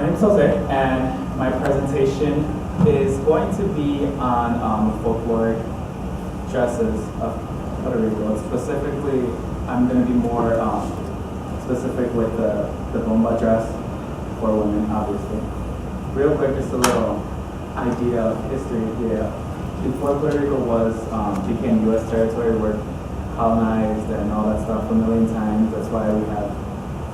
My name is Jose, and my presentation is going to be on the folkloric dresses of Puerto Rico. Specifically, I'm going to be more specific with the bomba dress for women, obviously. Real quick, just a little idea of history here. Before Puerto Rico became U.S. territory, we're colonized and all that stuff a million times. That's why we have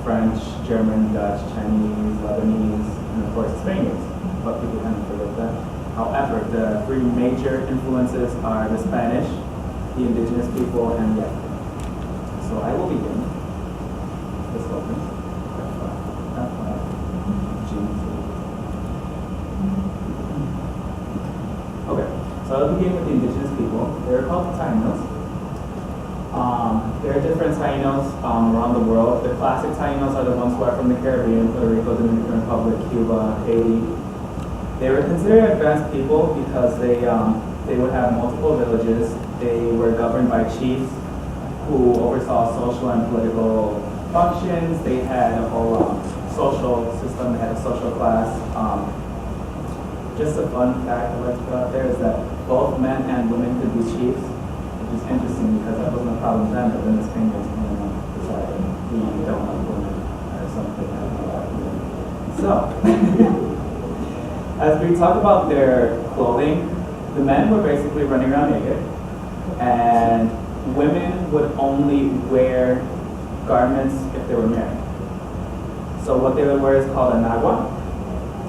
French, German, Dutch, Chinese, Lebanese, and of course Spaniards. But people kind of forget that. However, the three major influences are the Spanish, the indigenous people, and the African. So I will begin. This opens. Okay, so I'll begin with the indigenous people. They're called Tainos. There are different Tainos around the world. The classic Tainos are the ones who are from the Caribbean, Puerto Rico, Dominican Republic, Cuba, Haiti. They were considered advanced people because they would have multiple villages. They were governed by chiefs who oversaw social and political functions. They had a whole social system. They had a social class. Just a fun fact I'd like to put out there is that both men and women could be chiefs. It's interesting because that wasn't a problem then, but then the Spaniards came and decided we don't have women or something like that. So, as we talk about their clothing, the men were basically running around naked, and women would only wear garments if they were married. So what they would wear is called a nagua,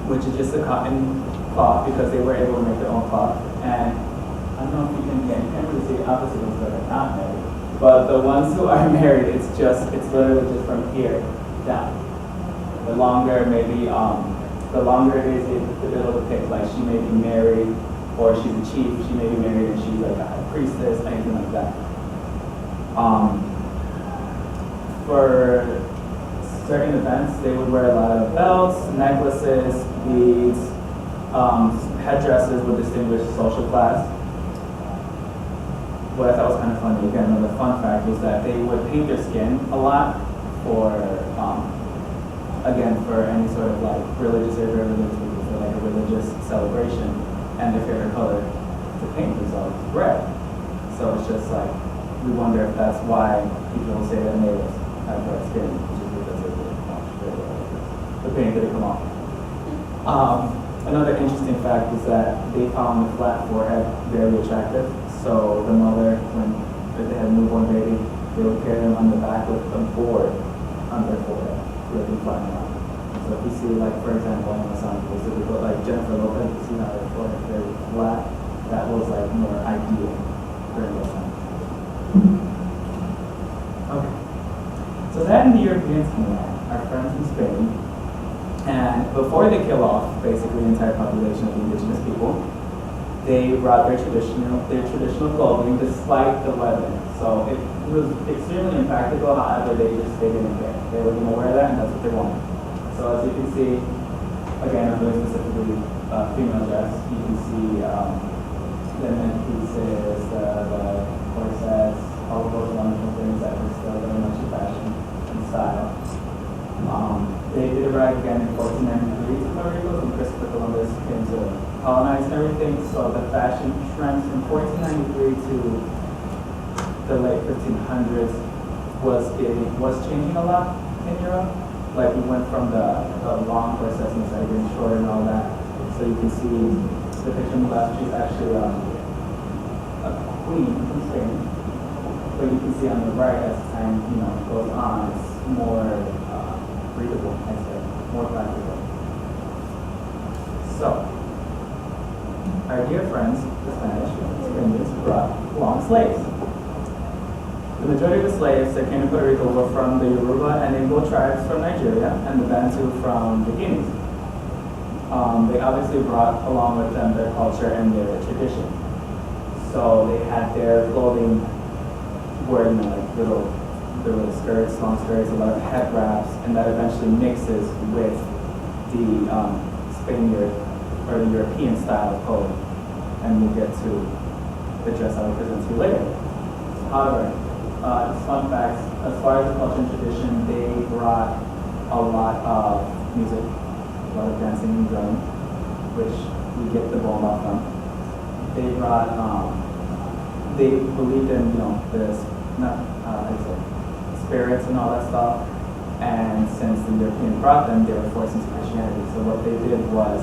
which is just a cotton cloth because they were able to make their own cloth. And I don't know if you can't really see the opposite ones that are not married. But the ones who are married, it's literally just from here down. The longer maybe, the longer it is, the able to pick, like she may be married, or she's a chief, she may be married and she's like a high priestess, anything like that. For certain events, they would wear a lot of belts, necklaces, beads, headdresses would distinguish social class. What I thought was kind of funny, again, another fun fact was that they would paint their skin a lot for, again, for any sort of like religious or religious, for like a religious celebration, and their favorite color to paint themselves is red. So it's just like, we wonder if that's why people say that natives have red skin, which is because they didn't wash the paint didn't come off. Another interesting fact is that they found the flat forehead very attractive. So the mother, if they had a newborn baby, they would carry them on the back with a board on their forehead so they can fly around. So if you see, like, for example, on the samples, if you put like Jennifer Lopez, you see how her forehead is very flat, that was like more ideal during those times. Okay. So then the Europeans came in, our friends from Spain, and before they kill off basically the entire population of the indigenous people, they brought their traditional clothing despite the weather. So it was extremely impractical, however, they didn't care. They were going to wear that and that's what they wanted. So as you can see, again, I'm doing specifically female dress. You can see the neck pieces, the corsets, all of those wonderful things that were still very much in fashion and style. They did arrive again in 1493 to Puerto Rico, when Christopher Columbus came to colonize and everything. So the fashion trends from 1493 to the late 1500s was changing a lot in Europe. Like we went from the long corsets and started getting shorter and all that. So you can see the picture on the left, she's actually a queen from Spain. But you can see on the right, as time goes on, it's more breathable, I say, more practical. So, our dear friends, the Spaniards, brought along slaves. The majority of the slaves that came to Puerto Rico were from the Yoruba and Igbo tribes from Nigeria and the Bantu from the Guineas. They obviously brought along with them their culture and their tradition. So they had their clothing wearing like little skirts, long skirts, a lot of head wraps, and that eventually mixes with the Spaniard or the European style of clothing. And we'll get to the dress I will present to you later. However, just fun facts, as far as the culture and tradition, they brought a lot of music a lot of dancing and drumming, which we get the bomba from. They brought, they believed in, spirits and all that stuff. And since the Europeans brought them, they were forced into Christianity. So what they did was,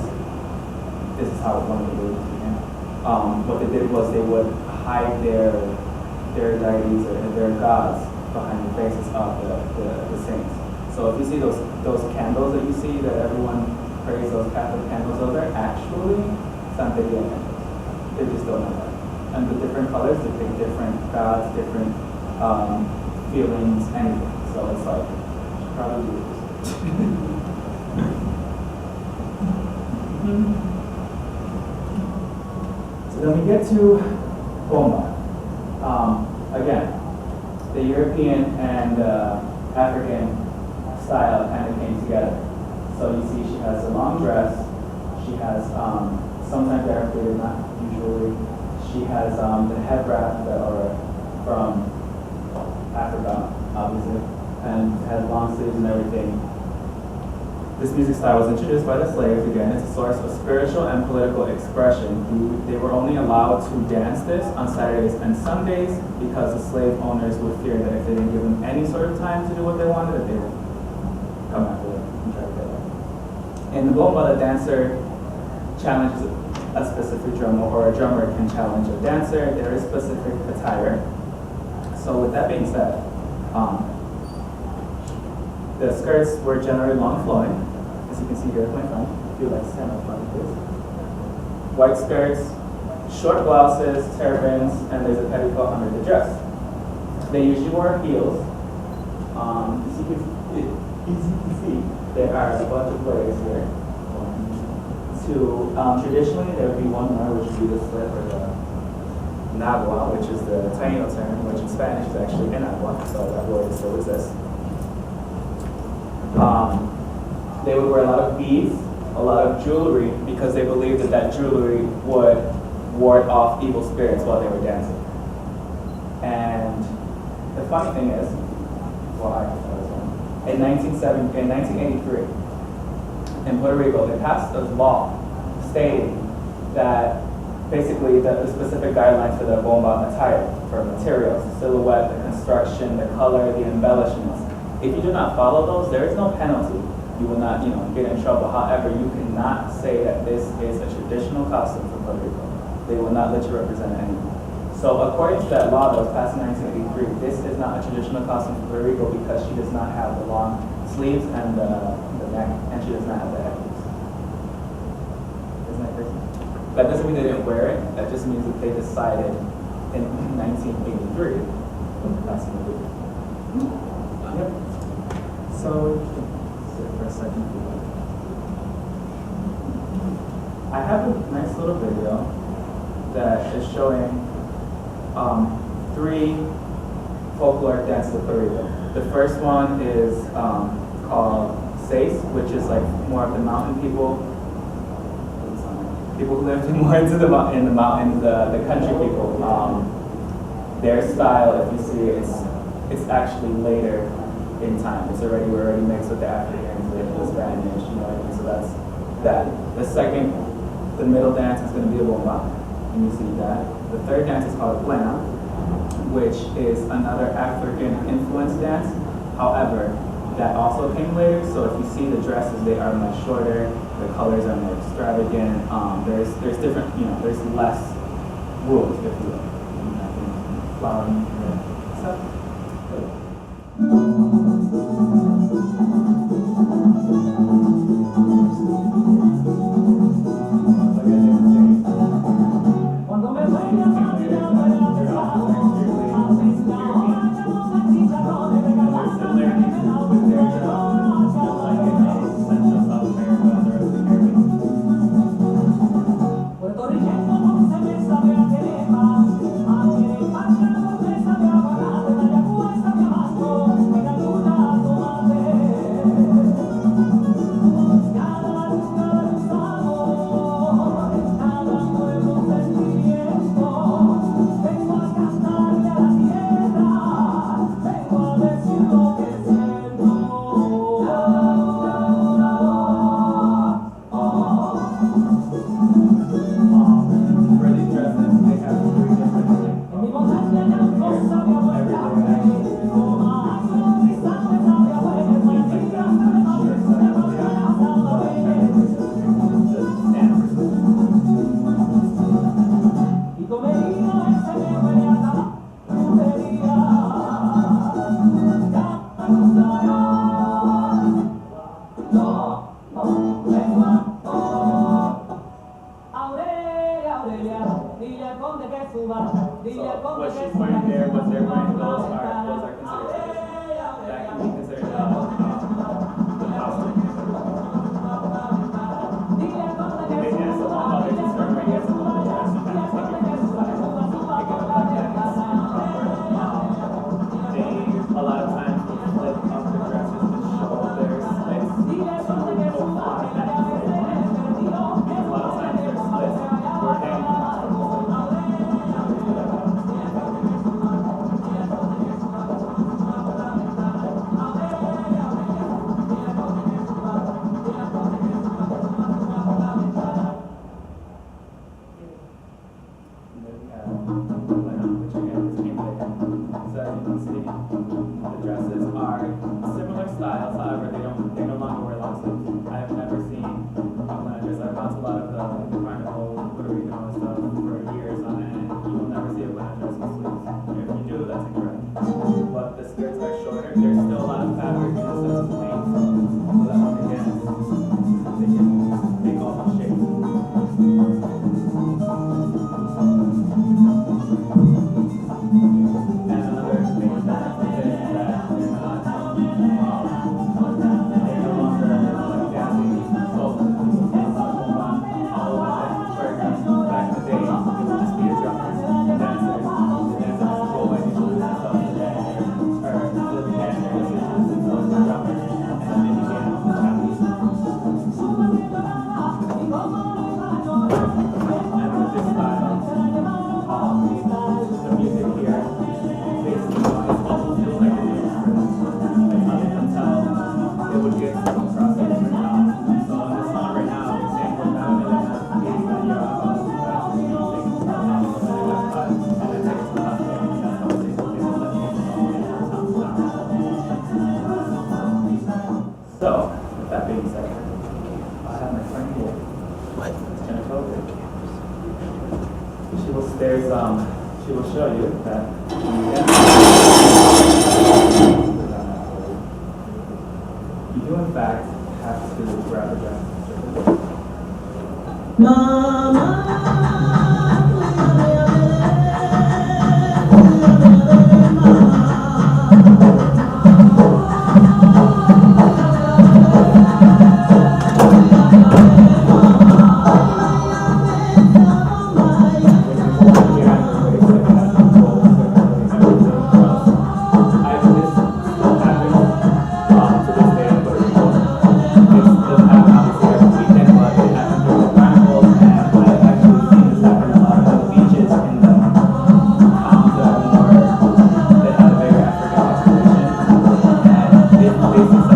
this is how one of the religions began. What they did was they would hide their deities or their gods behind the faces of the saints. So if you see those candles that you see that everyone prays, those Catholic candles, those are actually Santeria candles. They just don't know that. And the different colors depict different gods, different feelings, anything. So it's like, probably do this. So then we get to bomba. Again, the European and African style kind of came together. So you see she has a long dress, she has sometimes barricaded, not usually. She has the head wrap that are from Africa, obviously, and has long sleeves and everything. This music style was introduced by the slaves. Again, it's a source of spiritual and political expression. They were only allowed to dance this on Saturdays and Sundays because the slave owners would fear that if they didn't give them any sort of time to do what they wanted, that they would come after them and try to get them. In the bomba, the dancer challenges a specific drummer, or a drummer can challenge a dancer. There is specific attire. So with that being said, the skirts were generally long flowing, as you can see here at my front. If you like stand up front, please. White skirts, short blouses, turbans, and there's a petticoat under the dress. They usually wore heels. As you can see, there are a bunch of layers here. Traditionally, there would be one more, which would be the slip or the nagua, which is the Taino term, which in Spanish is actually enagua, so that word still exists. They would wear a lot of beads, a lot of jewelry, because they believed that jewelry would ward off evil spirits while they were dancing. And the funny thing is, in 1983, in Puerto Rico, they passed a law stating that basically the specific guidelines for the bomba attire, for materials, the silhouette, the construction, the color, the embellishments. If you do not follow those, there is no penalty. You will not, get in trouble. However, you cannot say that this is a traditional costume for Puerto Rico. They will not let you represent anyone. So according to that law that was passed in 1983, this is not a traditional costume for Puerto Rico because she does not have the long sleeves and the neck, and she does not have the headpiece. Isn't that crazy? That doesn't mean they didn't wear it. That just means that they decided in 1983 that's what they did. Yep. So, sit for a second. I have a nice little video that is showing 3 folkloric dances of Puerto Rico. The first one is called Seis, which is like more of the mountain people. People who lived more in the mountains, the country people. Their style, if you see, it's actually later in time. We're already mixed with the Africans, the Spanish, you know what I mean? So that's that. The second, the middle dance is going to be a bomba, and you see that. The third dance is called plena, which is another African influence dance. However, that also came later. So if you see the dresses, they are much shorter. The colors are more extravagant. There's different, there's less rules, if you will. Flowering, stuff. So, with that being said, I have my friend here. What? Jennifer. She will show you that you do in fact have to grab a jacket. This